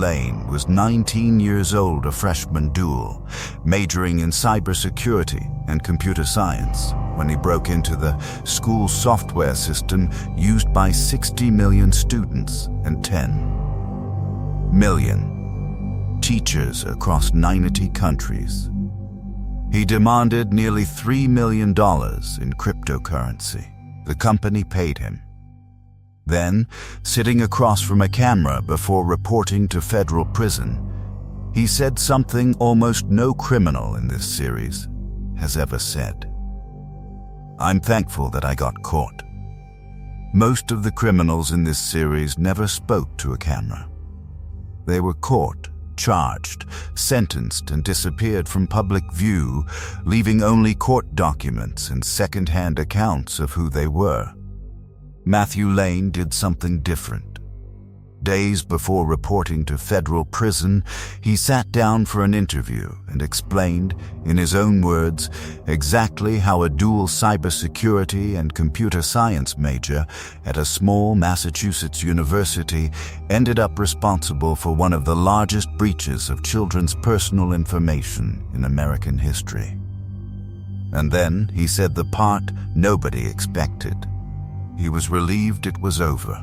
Lane was 19 years old, a freshman dual, majoring in cybersecurity and computer science, when he broke into the school software system used by 60 million students and 10 million teachers across 90 countries. He demanded nearly $3 million in cryptocurrency. The company paid him. Then, sitting across from a camera before reporting to federal prison, he said something almost no criminal in this series has ever said. "I'm thankful that I got caught." Most of the criminals in this series never spoke to a camera. They were caught, charged, sentenced, and disappeared from public view, leaving only court documents and second-hand accounts of who they were. Matthew Lane did something different. Days before reporting to federal prison, he sat down for an interview and explained, in his own words, exactly how a dual cybersecurity and computer science major at a small Massachusetts university ended up responsible for one of the largest breaches of children's personal information in American history. And then he said the part nobody expected. He was relieved it was over.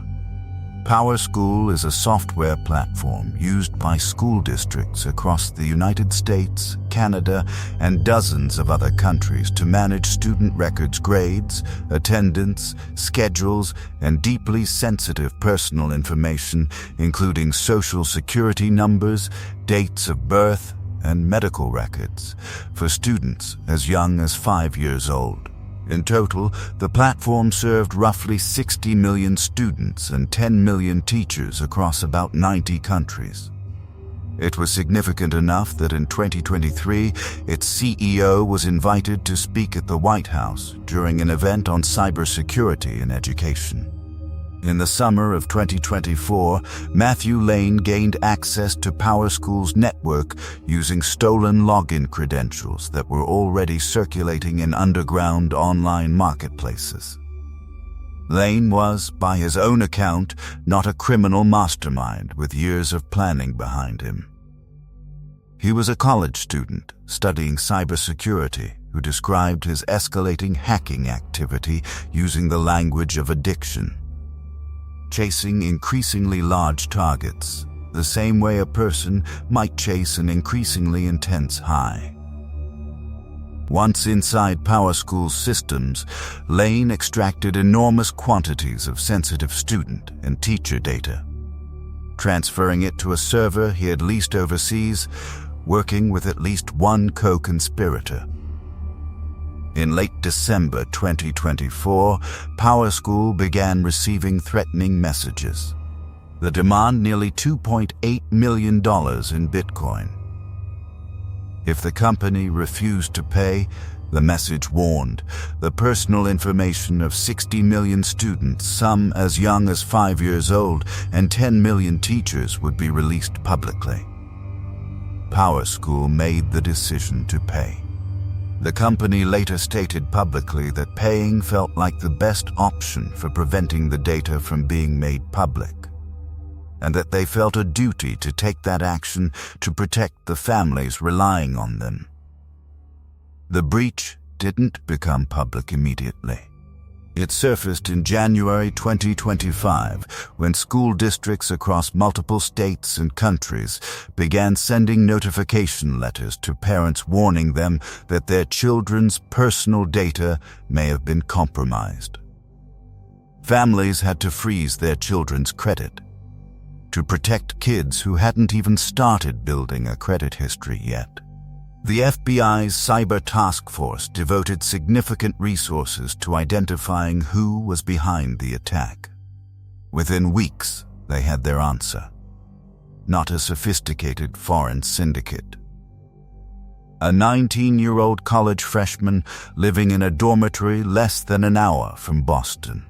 PowerSchool is a software platform used by school districts across the United States, Canada, and dozens of other countries to manage student records, grades, attendance, schedules, and deeply sensitive personal information, including social security numbers, dates of birth, and medical records, for students as young as 5 years old. In total, the platform served roughly 60 million students and 10 million teachers across about 90 countries. It was significant enough that in 2023, its CEO was invited to speak at the White House during an event on cybersecurity in education. In the summer of 2024, Matthew Lane gained access to PowerSchool's network using stolen login credentials that were already circulating in underground online marketplaces. Lane was, by his own account, not a criminal mastermind with years of planning behind him. He was a college student studying cybersecurity who described his escalating hacking activity using the language of addiction. Chasing increasingly large targets, the same way a person might chase an increasingly intense high. Once inside PowerSchool's systems, Lane extracted enormous quantities of sensitive student and teacher data, transferring it to a server he had leased overseas, working with at least one co-conspirator. In late December 2024, PowerSchool began receiving threatening messages. The demand nearly $2.8 million in Bitcoin. If the company refused to pay, the message warned, the personal information of 60 million students, some as young as 5 years old, and 10 million teachers would be released publicly. PowerSchool made the decision to pay. The company later stated publicly that paying felt like the best option for preventing the data from being made public, and that they felt a duty to take that action to protect the families relying on them. The breach didn't become public immediately. It surfaced in January 2025 when school districts across multiple states and countries began sending notification letters to parents warning them that their children's personal data may have been compromised. Families had to freeze their children's credit to protect kids who hadn't even started building a credit history yet. The FBI's Cyber Task Force devoted significant resources to identifying who was behind the attack. Within weeks, they had their answer. Not a sophisticated foreign syndicate. A 19-year-old college freshman living in a dormitory less than an hour from Boston.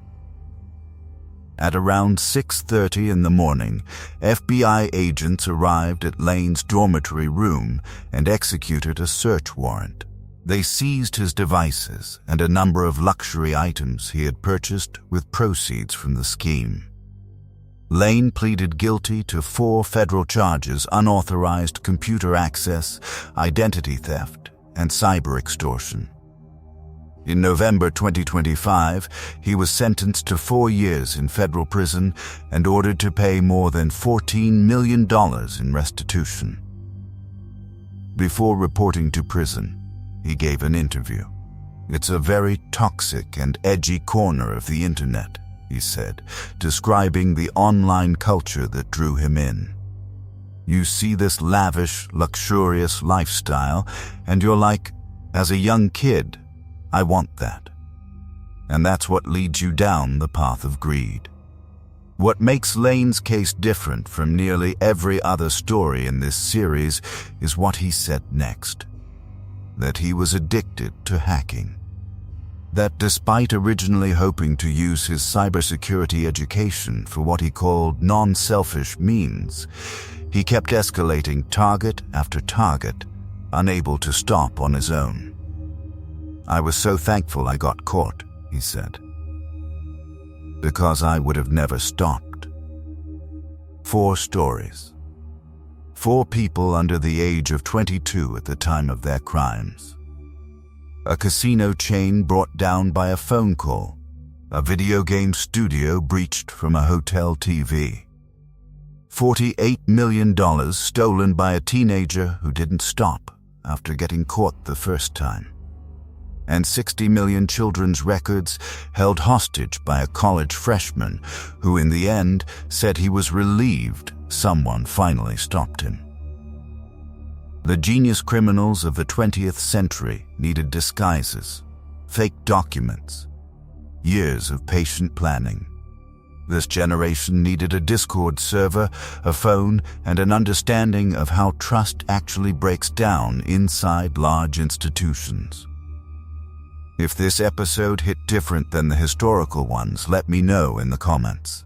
At around 6:30 in the morning, FBI agents arrived at Lane's dormitory room and executed a search warrant. They seized his devices and a number of luxury items he had purchased with proceeds from the scheme. Lane pleaded guilty to 4 federal charges: unauthorized computer access, identity theft, and cyber extortion. In November 2025, he was sentenced to 4 years in federal prison and ordered to pay more than $14 million in restitution. Before reporting to prison, he gave an interview. "It's a very toxic and edgy corner of the internet," he said, describing the online culture that drew him in. "You see this lavish, luxurious lifestyle, and you're like, as a young kid, I want that. And that's what leads you down the path of greed." What makes Lane's case different from nearly every other story in this series is what he said next: that he was addicted to hacking. That despite originally hoping to use his cybersecurity education for what he called non-selfish means, he kept escalating target after target, unable to stop on his own. "I was so thankful I got caught," he said, "because I would have never stopped." 4 stories. 4 people under the age of 22 at the time of their crimes. A casino chain brought down by a phone call. A video game studio breached from a hotel TV. $48 million stolen by a teenager who didn't stop after getting caught the first time. And 60 million children's records held hostage by a college freshman who in the end said he was relieved someone finally stopped him. The genius criminals of the 20th century needed disguises, fake documents, years of patient planning. This generation needed a Discord server, a phone, and an understanding of how trust actually breaks down inside large institutions. If this episode hit different than the historical ones, let me know in the comments.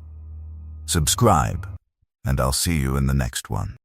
Subscribe, and I'll see you in the next one.